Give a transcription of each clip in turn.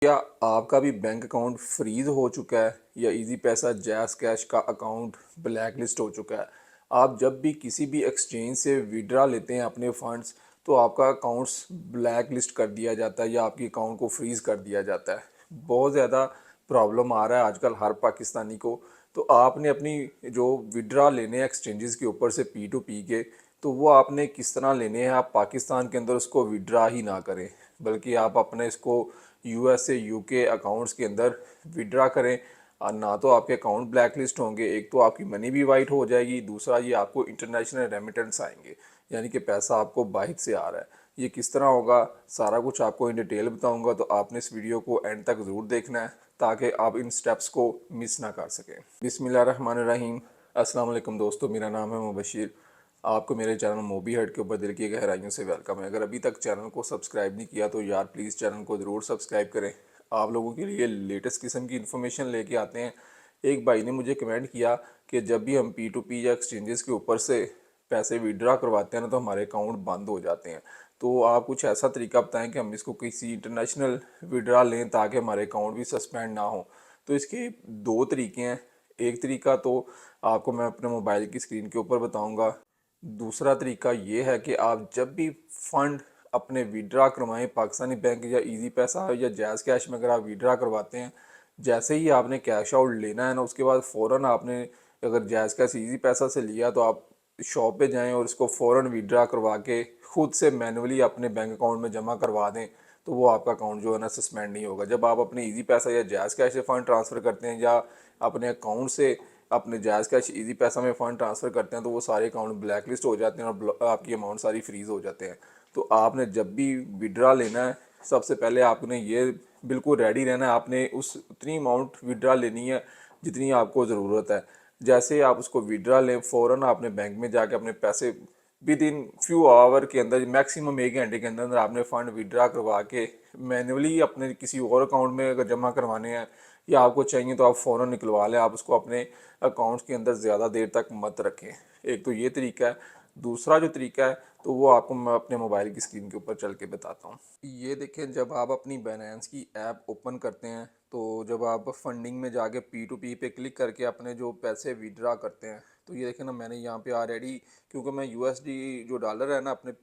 क्या आपका भी बैंक अकाउंट फ्रीज हो चुका है या इजी पैसा जैज़ कैश का अकाउंट ब्लैक लिस्ट हो चुका है? आप जब भी किसी भी एक्सचेंज से विड्रा लेते हैं अपने फंड्स, तो आपका अकाउंट्स ब्लैक लिस्ट कर दिया जाता है या आपके अकाउंट को फ्रीज कर दिया जाता है। बहुत ज़्यादा प्रॉब्लम आ रहा है आजकल हर पाकिस्तानी को। तो आपने अपनी जो विड्रा लेने हैं एक्सचेंजेस के ऊपर से पी टू पी के, तो वो आपने किस तरह लेने हैं। आप पाकिस्तान के अंदर उसको विड्रा ही ना करें, बल्कि आप अपने इसको यूएस से यूके अकाउंट्स के अंदर विड्रा करें। और ना तो आपके अकाउंट ब्लैक लिस्ट होंगे, एक तो आपकी मनी भी वाइट हो जाएगी, दूसरा ये आपको इंटरनेशनल रेमिटेंस आएंगे, यानी कि पैसा आपको बाहर से आ रहा है। ये किस तरह होगा, सारा कुछ आपको इन डिटेल बताऊंगा, तो आपने इस वीडियो को एंड तक ज़रूर देखना है ताकि आप इन स्टेप्स को मिस ना कर सकें। बिस्मिल्लाहिर्रहमानिर्रहीम। अस्सलाम वालेकुम दोस्तों, मेरा नाम है मुबशिर। आपको मेरे चैनल मोबी हट के ऊपर दिल की गहराइयों से वेलकम है। अगर अभी तक चैनल को सब्सक्राइब नहीं किया तो यार प्लीज़ चैनल को ज़रूर सब्सक्राइब करें। आप लोगों के लिए लेटेस्ट किस्म की इन्फॉर्मेशन लेके आते हैं। एक भाई ने मुझे कमेंट किया कि जब भी हम पी टू पी या एक्सचेंजेस के ऊपर से पैसे विड्रा करवाते हैं ना, तो हमारे अकाउंट बंद हो जाते हैं। तो आप कुछ ऐसा तरीका बताएं कि हम इसको किसी इंटरनेशनल विड्रा लें ताकि हमारे अकाउंट भी सस्पेंड ना हो। तो इसके दो तरीके हैं। एक तरीका तो आपको मैं अपने मोबाइल की स्क्रीन के ऊपर बताऊंगा। दूसरा तरीका ये है कि आप जब भी फंड अपने विड्रा करवाएं पाकिस्तानी बैंक या इजी पैसा या जैज़ कैश में, अगर आप विड्रा करवाते हैं, जैसे ही आपने कैश आउट लेना है ना, उसके बाद फ़ौरन आपने, अगर जैज़ कैश इजी पैसा से लिया तो आप शॉप पे जाएं और इसको फ़ौरन विड्रा करवा के खुद से मैनुअली अपने बैंक अकाउंट में जमा करवा दें। तो वो आपका अकाउंट जो है ना सस्पेंड नहीं होगा। जब आप अपने इजी पैसा या जैज़ कैश से फ़ंड ट्रांसफ़र करते हैं या अपने अकाउंट से अपने जायज़ कैश इजी पैसा में फ़ंड ट्रांसफ़र करते हैं, तो वो सारे अकाउंट ब्लैक लिस्ट हो जाते हैं और आपकी अमाउंट सारी फ्रीज़ हो जाते हैं। तो आपने जब भी विड्रा लेना है, सबसे पहले आपने ये बिल्कुल रेडी रहना है। आपने उस उतनी अमाउंट विड्रा लेनी है जितनी आपको ज़रूरत है। जैसे आप उसको विड्रा लें, फ़ौरन आपने बैंक में जाके अपने पैसे विद इन फ्यू आवर के अंदर, मैक्सिमम 1 घंटे के अंदर अंदर आपने फ़ंड विड्रा करवा के मैन्युअली अपने किसी और अकाउंट में अगर जमा करवाने हैं या आपको चाहिए तो आप फ़ौरन निकलवा लें। आप उसको अपने अकाउंट्स के अंदर ज़्यादा देर तक मत रखें। एक तो ये तरीका है। दूसरा जो तरीका है तो वो आपको मैं अपने मोबाइल की स्क्रीन के ऊपर चल के बताता हूँ। ये देखें, जब आप अपनी बाइनेंस की ऐप ओपन करते हैं, तो जब आप फंडिंग में जाके पी टू पी पे क्लिक करके अपने जो पैसे विड्रा करते हैं, तो ये देखें ना, मैंने यहाँ पे ऑलरेडी, क्योंकि मैं यूएसडी जो डॉलर है ना अपने,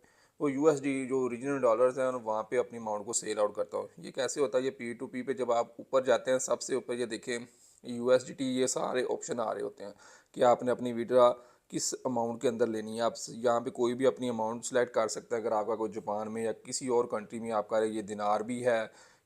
वो यूएसडी जो ओरिजिनल डॉलर्स हैं वहाँ पे अपनी अमाउंट को सेल आउट करता हूँ। ये कैसे होता है, ये पी टू पी पे जब आप ऊपर जाते हैं, सबसे ऊपर ये देखें यूएसडीटी, ये सारे ऑप्शन आ रहे होते हैं कि आपने अपनी विड्रा किस अमाउंट के अंदर लेनी है। आप यहाँ पे कोई भी अपनी अमाउंट सेलेक्ट कर सकते हैं। अगर आपका कोई जापान में या किसी और कंट्री में आपका ये दिनार भी है,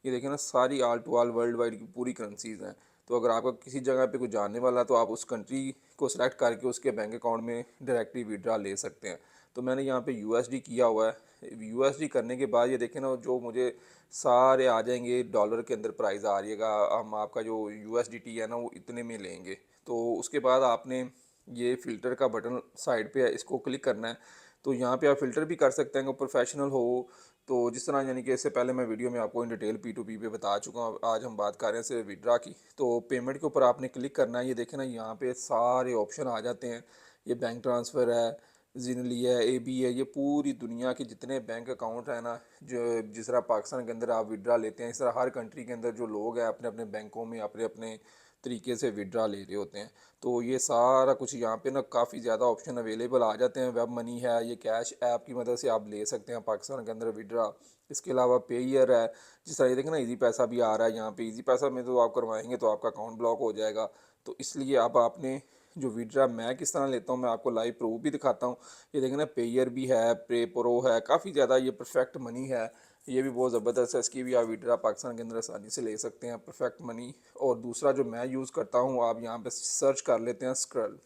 ये देखिए ना, सारी आल टू आल वर्ल्ड वाइड की पूरी करेंसीज हैं। तो अगर आपका किसी जगह पे कुछ जानने वाला है तो आप उस कंट्री को सिलेक्ट करके उसके बैंक अकाउंट में डायरेक्टली विड्रा ले सकते हैं। तो मैंने यहाँ पे यूएसडी किया हुआ है। यूएसडी करने के बाद ये देखें ना, जो मुझे सारे आ जाएंगे डॉलर के अंदर प्राइस आ रही है, हम आपका जो यूएसडीटी है ना वो इतने में लेंगे। तो उसके बाद आपने ये फ़िल्टर का बटन साइड पे है, इसको क्लिक करना है। तो यहाँ पे आप फ़िल्टर भी कर सकते हैं अगर प्रोफेशनल हो। तो जिस तरह, यानी कि इससे पहले मैं वीडियो में आपको in detail P to P पे बता चुका हूँ, आज हम बात कर रहे हैं सिर्फ विड्रा की। तो पेमेंट के ऊपर आपने क्लिक करना है। ये देखें ना, यहाँ पे सारे ऑप्शन आ जाते हैं। ये बैंक ट्रांसफ़र है, ज़िनली है, एबी है, ये पूरी दुनिया के जितने बैंक अकाउंट है ना, जो जिस तरह पाकिस्तान के अंदर आप विड्रा लेते हैं, इस तरह हर कंट्री के अंदर जो लोग हैं अपने अपने बैंकों में अपने अपने तरीके से विड्रा ले रहे होते हैं। तो ये सारा कुछ यहाँ पे ना काफ़ी ज़्यादा ऑप्शन अवेलेबल आ जाते हैं। वेब मनी है, ये कैश ऐप की मदद से आप ले सकते हैं पाकिस्तान के अंदर विड्रा। इसके अलावा पेयर है, जिस तरह ये देखें ना, इजी पैसा भी आ रहा है यहाँ पे। इजी पैसा में तो आप करवाएंगे तो आपका अकाउंट ब्लॉक हो जाएगा। तो इसलिए अब आपने जो विड्रा मैं किस तरह लेता हूँ, मैं आपको लाइव प्रूफ भी दिखाता हूँ। ये देखें ना, पेयर भी है, पे प्रो है, काफ़ी ज़्यादा ये परफेक्ट मनी है, ये भी बहुत ज़बरदस्त है। इसकी भी आप विड्रा पाकिस्तान के अंदर आसानी से ले सकते हैं, परफेक्ट मनी। और दूसरा जो मैं यूज़ करता हूँ, आप यहाँ पे सर्च कर लेते हैं स्क्रल।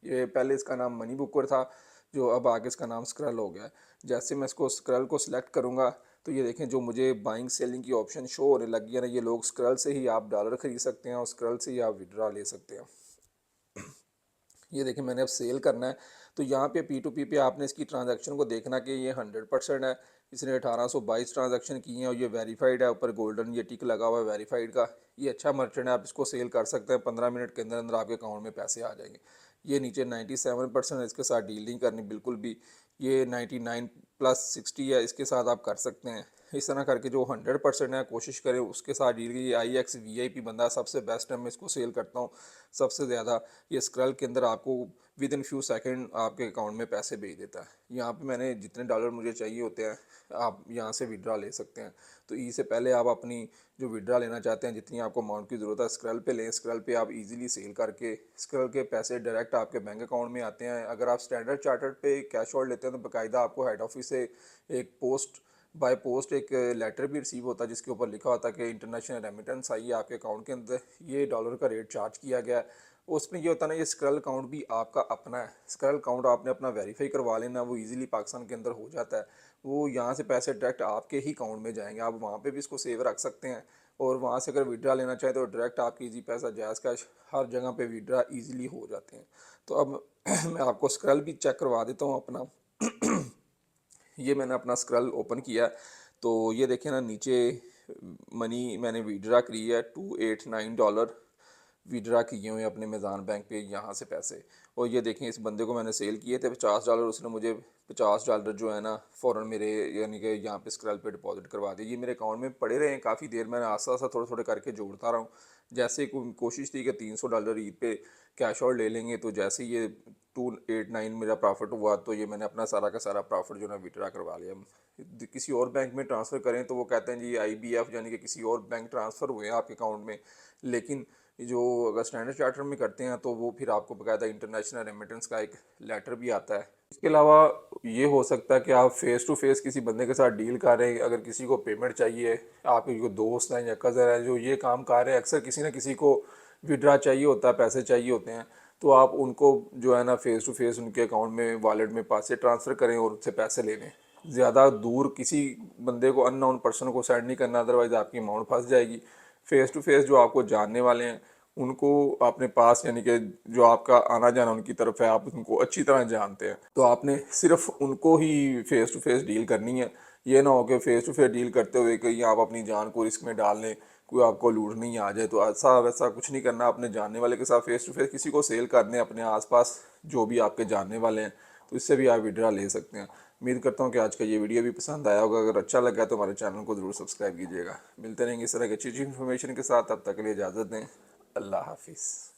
ये पहले इसका नाम मनी बुकर था, जो अब आगे इसका नाम स्क्रल हो गया है। जैसे मैं इसको स्क्रल को सिलेक्ट करूँगा, तो ये देखें, जो मुझे बाइंग सेलिंग की ऑप्शन शो होने लगी है ना, ये लोग स्क्रल से ही आप डॉलर ख़रीद सकते हैं और स्क्रल से ही आप विड्रा ले सकते हैं। ये देखिए, मैंने अब सेल करना है। तो यहाँ पे पी टू पी पे आपने इसकी ट्रांजैक्शन को देखना कि ये 100% है। इसने 1822 ट्रांजैक्शन की हैं और ये वेरीफाइड है। ऊपर गोल्डन ये टिक लगा हुआ है वेरीफाइड का। ये अच्छा मर्चेंट है, आप इसको सेल कर सकते हैं। 15 मिनट के अंदर अंदर आपके अकाउंट में पैसे आ जाएंगे। ये नीचे 97% है, इसके साथ डील नहीं करनी बिल्कुल भी। ये 99 + 60 है, इसके साथ आप कर सकते हैं। इस तरह करके जो 100% है कोशिश करें उसके साथ डील की। IX VIP बंदा सबसे बेस्ट है, मैं इसको सेल करता हूँ सबसे ज़्यादा। ये स्क्रल के अंदर आपको विद इन फ्यू सेकंड आपके अकाउंट में पैसे भेज देता है। यहाँ पे मैंने जितने डॉलर मुझे चाहिए होते हैं आप यहाँ से विड्रा ले सकते हैं। तो ई से पहले आप अपनी जो विड्रा लेना चाहते हैं जितनी आपको अमाउंट की ज़रूरत है स्क्रल पे लें। स्क्रल पे आप इजीली सेल करके स्क्रल के पैसे डायरेक्ट आपके बैंक अकाउंट में आते हैं। अगर आप स्टैंडर्ड चार्टर्ड पे कैश आउट लेते हैं तो बाकायदा आपको हेड ऑफिस से एक बाय पोस्ट एक लेटर भी रिसीव होता है जिसके ऊपर लिखा होता है कि इंटरनेशनल रेमिटेंस आई है आपके अकाउंट के अंदर, ये डॉलर का रेट चार्ज किया गया है। उसमें ये होता है ना, ये स्क्रल अकाउंट भी आपका अपना है। स्क्रल अकाउंट आपने अपना वेरीफाई करवा लेना, वो इजीली पाकिस्तान के अंदर हो जाता है। वो यहाँ से पैसे डायरेक्ट आपके ही अकाउंट में जाएंगे। आप वहाँ पे भी इसको सेव रख सकते हैं और वहाँ से अगर विड्रा लेना चाहें तो डायरेक्ट आपकी इजी पैसा जायज़ कैश हर जगह पे विड्रा इजीली हो जाते हैं। तो अब मैं आपको स्क्रल भी चेक करवा देता हूँ अपना। ये मैंने अपना स्क्रल ओपन किया तो ये देखिए ना, नीचे मनी मैंने विड्रा की है $289 विड्रा किए हुए अपने मेज़ान बैंक पे यहाँ से पैसे। और ये देखें, इस बंदे को मैंने सेल किए थे $50, उसने मुझे $50 जो है ना फ़ौरन मेरे यानी कि यहाँ पे स्क्रल पे डिपॉजिट करवा दिए। ये मेरे अकाउंट में पड़े रहे हैं काफ़ी देर, मैंने आस्ता आस्ता थोड़े थोड़े करके जोड़ता रहा हूँ। जैसे ही कोशिश थी कि $300 ईद पे कैश आउट ले लेंगे, तो जैसे ही ये 289 मेरा प्रॉफिट हुआ तो ये मैंने अपना सारा का सारा प्रॉफिट जो है विड्रा करवा लिया। किसी और बैंक में ट्रांसफ़र करें तो वो कहते हैं जी IBF यानी कि किसी और बैंक ट्रांसफ़र हुए हैं आपके अकाउंट में। लेकिन जो अगर स्टैंडर्ड चार्टर में करते हैं तो वो फिर आपको बाकायदा इंटरनेशनल रेमिटेंस का एक लेटर भी आता है। इसके अलावा ये हो सकता है कि आप फेस टू फेस किसी बंदे के साथ डील कर रहे हैं, अगर किसी को पेमेंट चाहिए, आपके जो दोस्त हैं या कज़न है जो ये काम कर रहे हैं, अक्सर किसी न किसी को विड्रा चाहिए होता है, पैसे चाहिए होते हैं, तो आप उनको जो है ना फेस टू फेस उनके अकाउंट में वॉलेट में पैसे ट्रांसफ़र करें और उससे पैसे ले लें। ज़्यादा दूर किसी बंदे को, अननोन पर्सन को सेंड नहीं करना, अदरवाइज़ आपकी अमाउंट फंस जाएगी। फेस टू फेस जो आपको जानने वाले हैं उनको अपने पास, यानी कि जो आपका आना जाना उनकी तरफ है, आप उनको अच्छी तरह जानते हैं, तो आपने सिर्फ उनको ही फेस टू फेस डील करनी है। ये ना हो कि फेस टू फेस डील करते हुए कहीं आप अपनी जान को रिस्क में डाल लें, कोई आपको लूट नहीं आ जाए। तो ऐसा वैसा कुछ नहीं करना, अपने जानने वाले के साथ फेस टू फेस किसी को सेल कर दें, अपने आसपास जो भी आपके जानने वाले हैं, तो इससे भी आप विड्रा ले सकते हैं। उम्मीद करता हूँ कि आज का ये वीडियो भी पसंद आया होगा। अगर अच्छा लगा तो हमारे चैनल को ज़रूर सब्सक्राइब कीजिएगा। मिलते रहेंगे इस तरह की अच्छी अच्छी इन्फॉर्मेशन के साथ, तब तक के लिए इजाज़त दें। अल्लाह हाफिज़।